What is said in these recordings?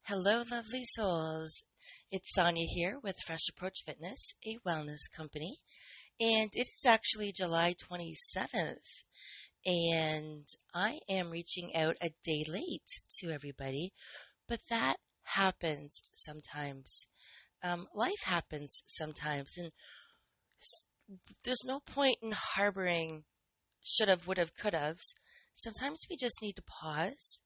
Hello, lovely souls. It's Sonia here with Fresh Approach Fitness, a wellness company, and it is actually July 27th, and I am reaching out a day late to everybody, but that happens sometimes. Life happens sometimes, and there's no point in harboring should have, would have, could have. Sometimes we just need to pause,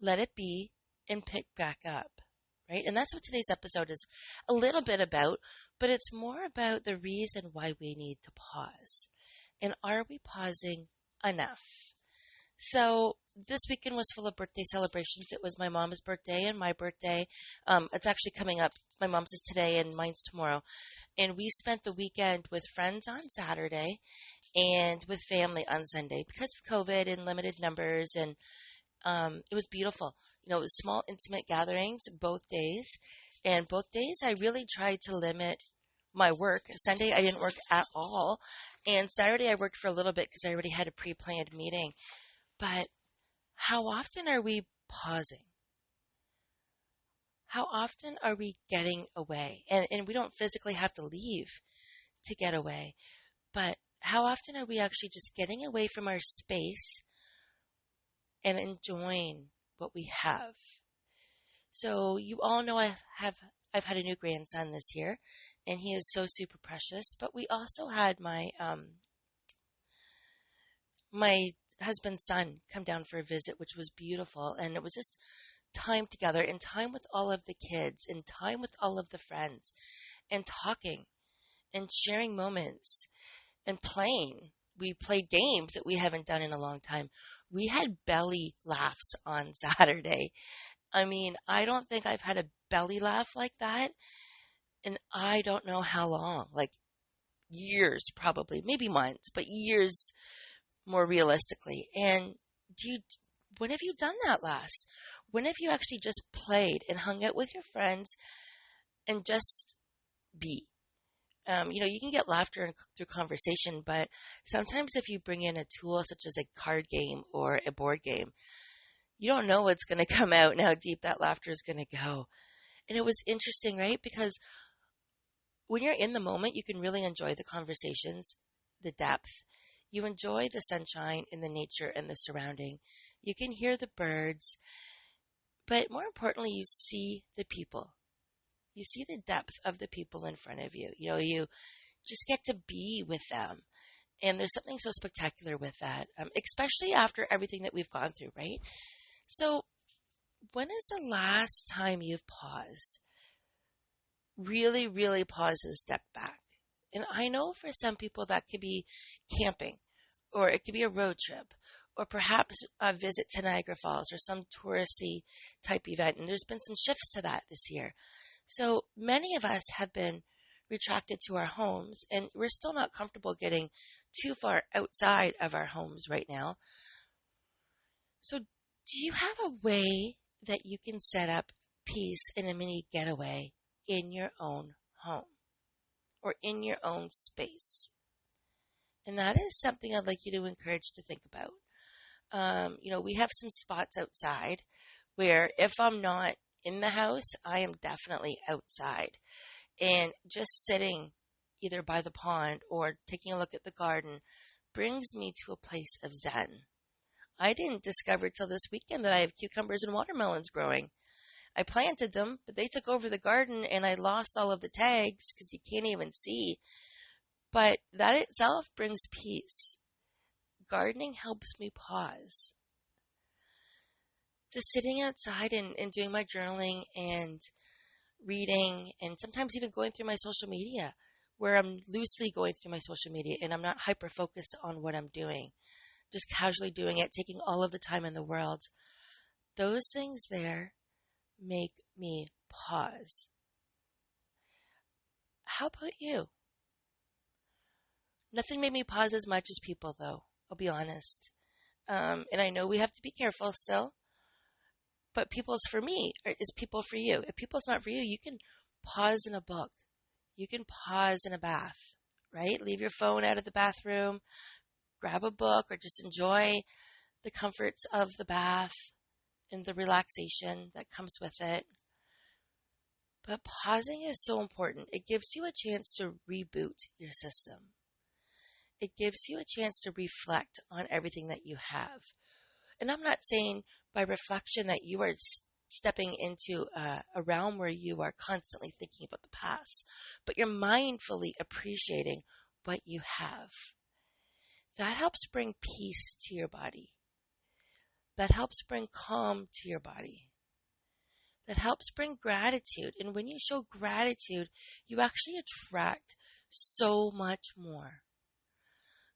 let it be, and pick back up, right? And that's what today's episode is a little bit about, but it's more about the reason why we need to pause. And are we pausing enough? So this weekend was full of birthday celebrations. It was my mom's birthday and my birthday. It's actually coming up. My mom's is today and mine's tomorrow. And we spent the weekend with friends on Saturday and with family on Sunday because of COVID and limited numbers, and it was beautiful. It was small, intimate gatherings both days. And both days, I really tried to limit my work. Sunday, I didn't work at all. And Saturday, I worked for a little bit because I already had a pre planned meeting. But how often are we pausing? How often are we getting away? And we don't physically have to leave to get away. But how often are we actually just getting away from our space and enjoying what we have? So you all know I've had a new grandson this year, and he is so super precious. But we also had my husband's son come down for a visit, which was beautiful, and it was just time together and time with all of the kids and time with all of the friends and talking and sharing moments and playing. We played games that we haven't done in a long time. We had belly laughs on Saturday. I mean, I don't think I've had a belly laugh like that, and I don't know how long, like years probably, maybe months, but years more realistically. And do you, when have you done that last? When have you actually just played and hung out with your friends and just be? You can get laughter through conversation, but sometimes if you bring in a tool such as a card game or a board game, you don't know what's going to come out and how deep that laughter is going to go. And it was interesting, right? Because when you're in the moment, you can really enjoy the conversations, the depth. You enjoy the sunshine and the nature and the surrounding. You can hear the birds, but more importantly, you see the people. You see the depth of the people in front of you. You just get to be with them. And there's something so spectacular with that, especially after everything that we've gone through, right? So, when is the last time you've paused? Really, really paused and stepped back. And I know for some people that could be camping, or it could be a road trip, or perhaps a visit to Niagara Falls or some touristy type event. And there's been some shifts to that this year. So many of us have been retracted to our homes, and we're still not comfortable getting too far outside of our homes right now. So, do you have a way that you can set up peace in a mini getaway in your own home or in your own space? And that is something I'd like you to encourage to think about. We have some spots outside where if I'm not in the house, I am definitely outside. And just sitting either by the pond or taking a look at the garden brings me to a place of zen. I didn't discover till this weekend that I have cucumbers and watermelons growing. I planted them, but they took over the garden and I lost all of the tags because you can't even see. But that itself brings peace. Gardening helps me pause. Just sitting outside and doing my journaling and reading and sometimes even going through my social media where I'm loosely going through my social media and I'm not hyper focused on what I'm doing. Just casually doing it, taking all of the time in the world. Those things there make me pause. How about you? Nothing made me pause as much as people, though. I'll be honest. And I know we have to be careful still, but people's for me is people for you. If people's not for you, you can pause in a book. You can pause in a bath, right? Leave your phone out of the bathroom, grab a book, or just enjoy the comforts of the bath and the relaxation that comes with it. But pausing is so important. It gives you a chance to reboot your system. It gives you a chance to reflect on everything that you have. And I'm not saying by reflection that you are stepping into a realm where you are constantly thinking about the past, but you're mindfully appreciating what you have. That helps bring peace to your body. That helps bring calm to your body. That helps bring gratitude. And when you show gratitude, you actually attract so much more.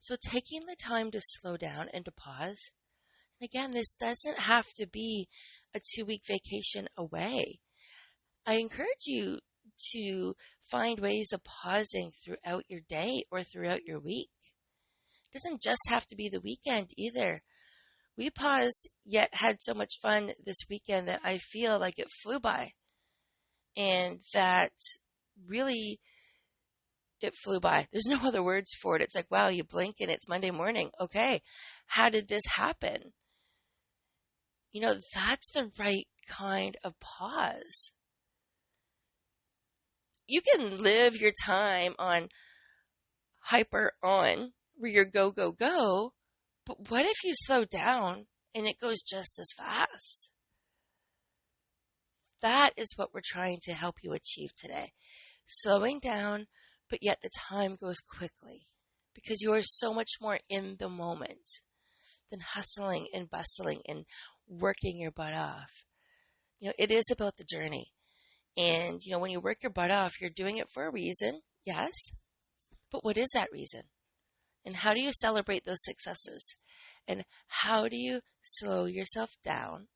So taking the time to slow down and to pause. And again, this doesn't have to be a 2-week vacation away. I encourage you to find ways of pausing throughout your day or throughout your week. It doesn't just have to be the weekend either. We paused, yet had so much fun this weekend that I feel like it flew by. And that really, it flew by. There's no other words for it. It's like, wow, you blink and it's Monday morning. Okay, how did this happen? That's the right kind of pause. You can live your time on hyper on, where you're go, go, go, but what if you slow down and it goes just as fast? That is what we're trying to help you achieve today. Slowing down, but yet the time goes quickly because you are so much more in the moment than hustling and bustling and working your butt off. It is about the journey. And, when you work your butt off, you're doing it for a reason, yes. But what is that reason? And how do you celebrate those successes? And how do you slow yourself down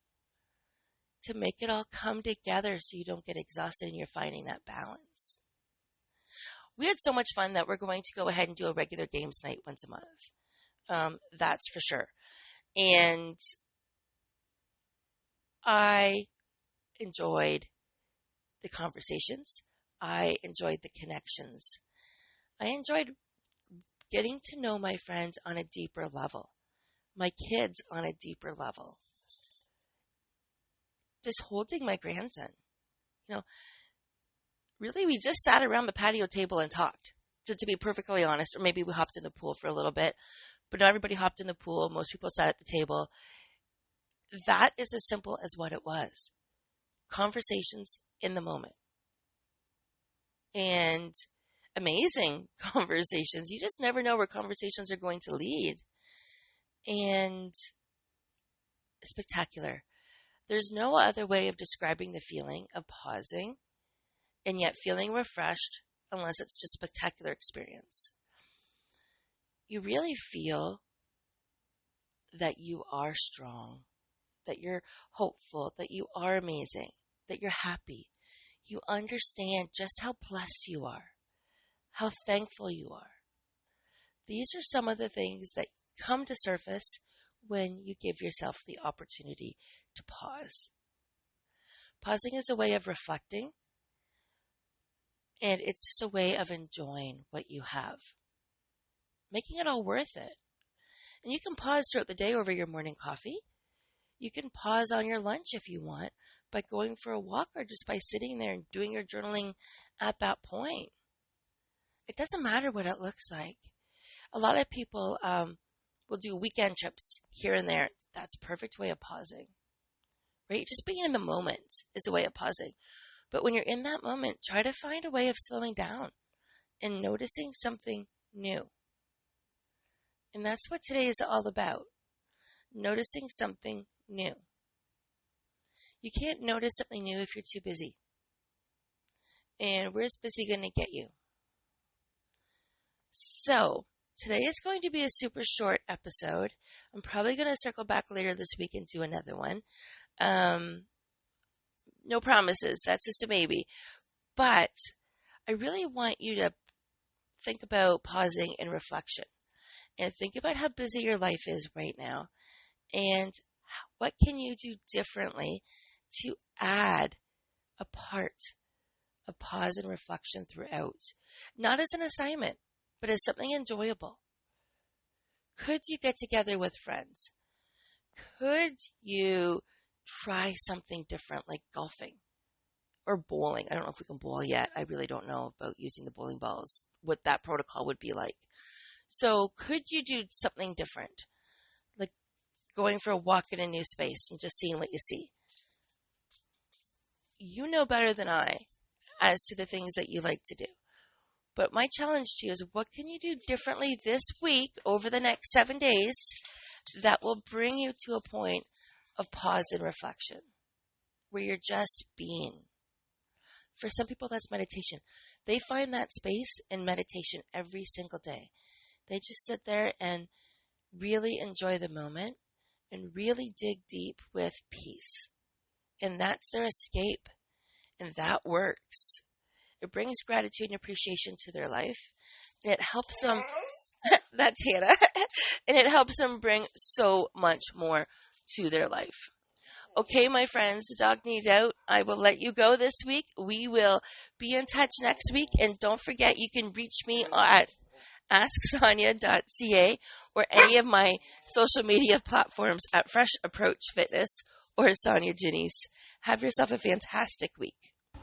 to make it all come together so you don't get exhausted and you're finding that balance? We had so much fun that we're going to go ahead and do a regular games night once a month. That's for sure. And I enjoyed the conversations. I enjoyed the connections. I enjoyed getting to know my friends on a deeper level, my kids on a deeper level. Just holding my grandson. Really, we just sat around the patio table and talked, to be perfectly honest, or maybe we hopped in the pool for a little bit, but not everybody hopped in the pool. Most people sat at the table. That is as simple as what it was. Conversations in the moment. And amazing conversations. You just never know where conversations are going to lead. And spectacular. There's no other way of describing the feeling of pausing and yet feeling refreshed unless it's just a spectacular experience. You really feel that you are strong, that you're hopeful, that you are amazing, that you're happy. You understand just how blessed you are, how thankful you are. These are some of the things that come to surface when you give yourself the opportunity to pause. Pausing is a way of reflecting, and it's just a way of enjoying what you have, making it all worth it. And you can pause throughout the day over your morning coffee. You can pause on your lunch if you want by going for a walk or just by sitting there and doing your journaling at that point. It doesn't matter what it looks like. A lot of people will do weekend trips here and there. That's a perfect way of pausing, right? Just being in the moment is a way of pausing. But when you're in that moment, try to find a way of slowing down and noticing something new. And that's what today is all about. Noticing something new. You can't notice something new if you're too busy. And where's busy going to get you? So, today is going to be a super short episode. I'm probably going to circle back later this week and do another one. No promises. That's just a maybe. But I really want you to think about pausing and reflection. And think about how busy your life is right now. And what can you do differently to add a part of pause and reflection throughout? Not as an assignment, but as something enjoyable. Could you get together with friends? Could you try something different like golfing or bowling. I don't know if we can bowl yet. I really don't know about using the bowling balls, what that protocol would be like. So could you do something different? Like going for a walk in a new space and just seeing what you see. You know better than I as to the things that you like to do. But my challenge to you is, what can you do differently this week over the next 7 days that will bring you to a point of pause and reflection where you're just being? For some people, that's meditation. They find that space in meditation every single day. They just sit there and really enjoy the moment and really dig deep with peace. And that's their escape. And that works. It brings gratitude and appreciation to their life. And it helps them, that's Hannah, and it helps them bring so much more to their life. Okay, my friends, the dog needs out. I will let you go this week. We will be in touch next week. And don't forget, you can reach me at asksonia.ca or any of my social media platforms at Fresh Approach Fitness or Sonia Janice. Have yourself a fantastic week.